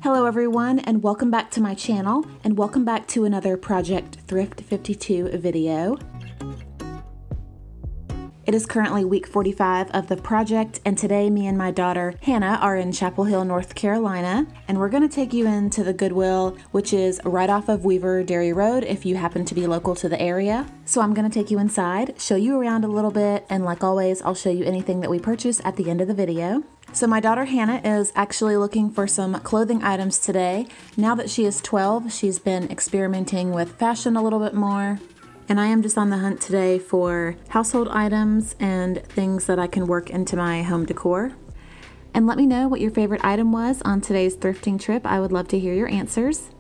Hello everyone, and welcome back to my channel, and welcome back to another Project Thrift 52 video. It is currently week 45 of the project, and today me and my daughter Hannah are in Chapel Hill, North Carolina, and we're going to take you into the Goodwill, which is right off of Weaver Dairy Road if you happen to be local to the area. So I'm going to take you inside, show you around a little bit, and like always, I'll show you anything that we purchase at the end of the video. So my daughter Hannah is actually looking for some clothing items today. Now that she is 12, she's been experimenting with fashion a little bit more. And I am just on the hunt today for household items and things that I can work into my home decor. And let me know what your favorite item was on today's thrifting trip. I would love to hear your answers.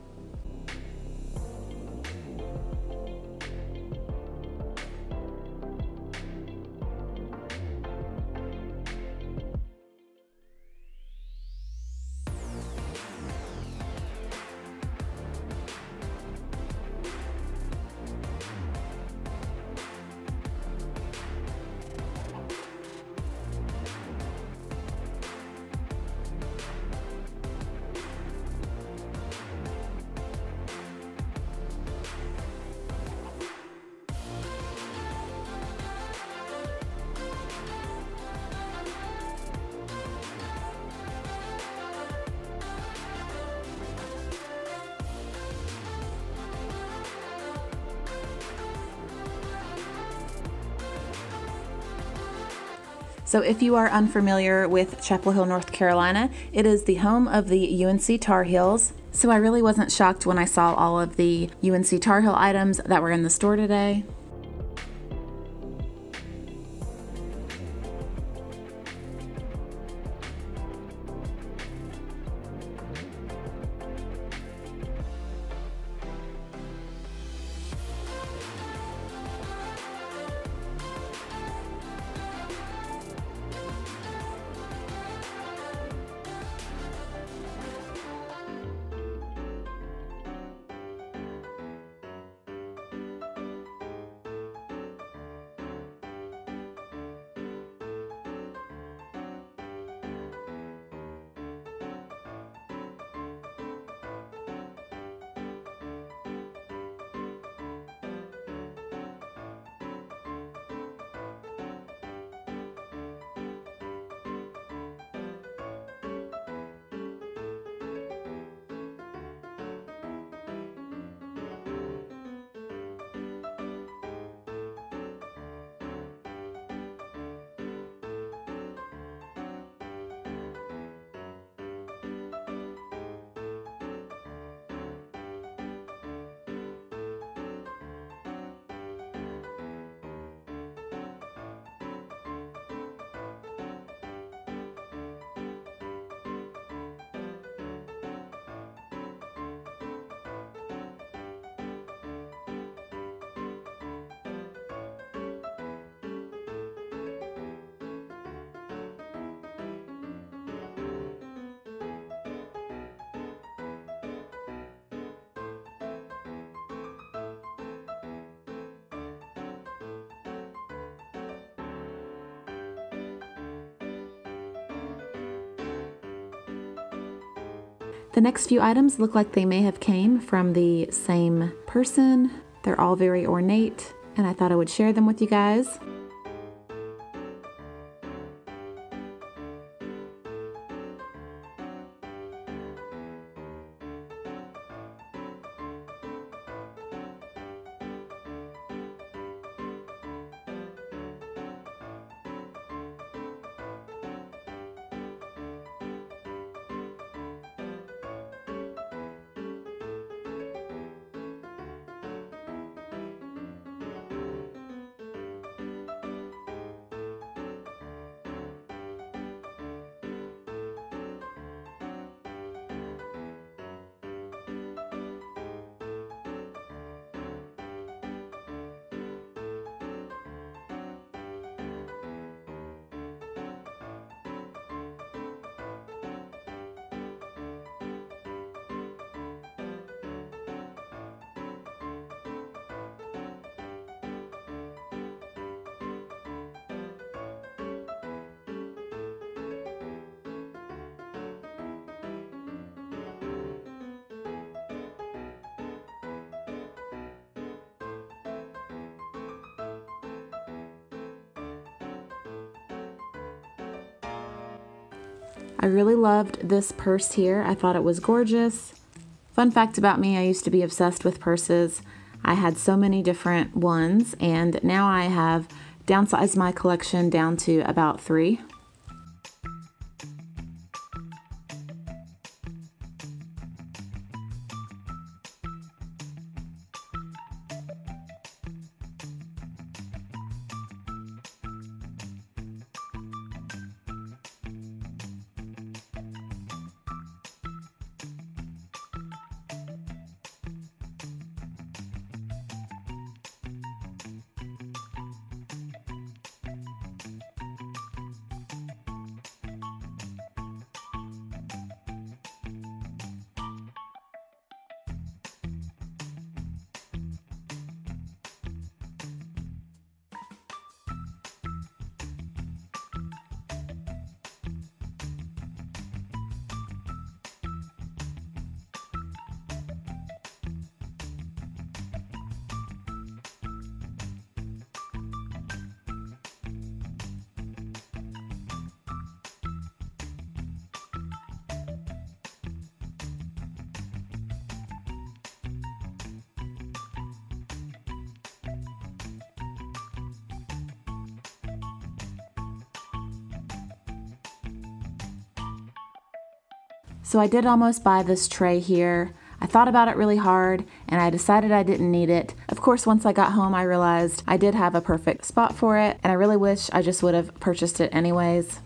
So if you are unfamiliar with Chapel Hill, North Carolina, it is the home of the UNC Tar Heels. So I really wasn't shocked when I saw all of the UNC Tar Heel items that were in the store today. The next few items look like they may have came from the same person. They're all very ornate, and I thought I would share them with you guys. I really loved this purse here. I thought it was gorgeous. Fun fact about me, I used to be obsessed with purses. I had so many different ones, and now I have downsized my collection down to about 3. So I did almost buy this tray here. I thought about it really hard and I decided I didn't need it. Of course, once I got home, I realized I did have a perfect spot for it, and I really wish I just would have purchased it anyways.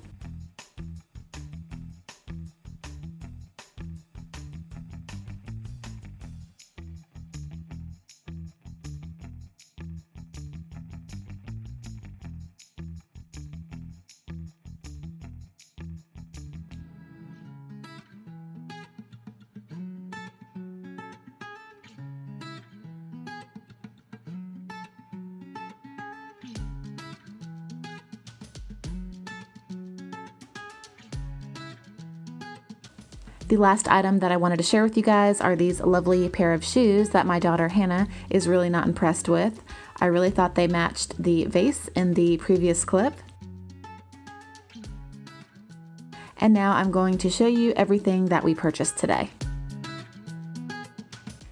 The last item that I wanted to share with you guys are these lovely pair of shoes that my daughter Hannah is really not impressed with. I really thought they matched the vase in the previous clip. And now I'm going to show you everything that we purchased today.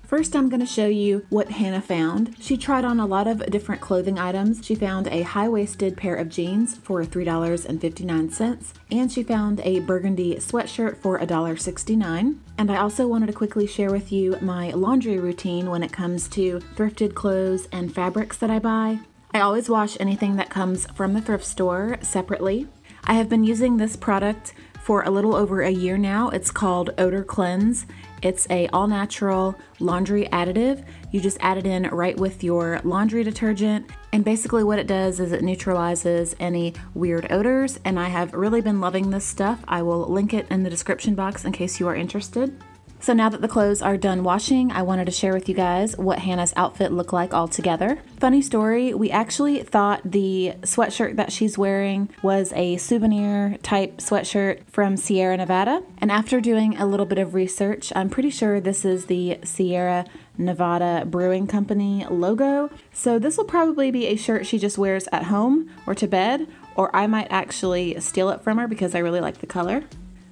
First, I'm going to show you what Hannah found. She tried on a lot of different clothing items. She found a high-waisted pair of jeans for $3.59, and she found a burgundy sweatshirt for $1.69. And I also wanted to quickly share with you my laundry routine when it comes to thrifted clothes and fabrics that I buy. I always wash anything that comes from the thrift store separately. I have been using this product for a little over a year now. It's called Odor Cleanse. It's a all-natural laundry additive. You just add it in right with your laundry detergent, and basically what it does is it neutralizes any weird odors, and I have really been loving this stuff. I will link it in the description box in case you are interested. So now that the clothes are done washing, I wanted to share with you guys what Hannah's outfit looked like all together. Funny story, we actually thought the sweatshirt that she's wearing was a souvenir type sweatshirt from Sierra Nevada. And after doing a little bit of research, I'm pretty sure this is the Sierra Nevada Brewing Company logo. So this will probably be a shirt she just wears at home or to bed, or I might actually steal it from her because I really like the color.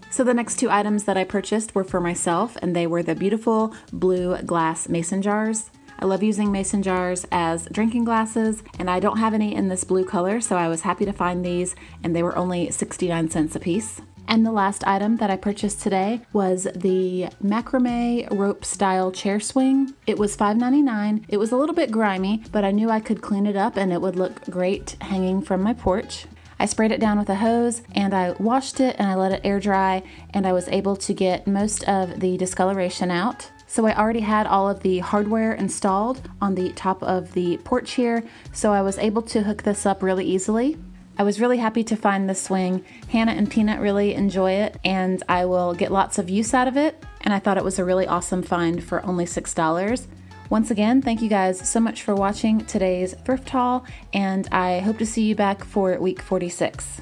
So the next 2 items that I purchased were for myself, and they were the beautiful blue glass mason jars. I love using mason jars as drinking glasses, and I don't have any in this blue color, so I was happy to find these, and they were only 69 cents a piece. And the last item that I purchased today was the macrame rope style chair swing. It was $5.99. It was a little bit grimy, but I knew I could clean it up and it would look great hanging from my porch. I sprayed it down with a hose and I washed it and I let it air dry, and I was able to get most of the discoloration out. So I already had all of the hardware installed on the top of the porch here, so I was able to hook this up really easily. I was really happy to find this swing. Hannah and Peanut really enjoy it, and I will get lots of use out of it, and I thought it was a really awesome find for only $6. Once again, thank you guys so much for watching today's thrift haul, and I hope to see you back for week 46.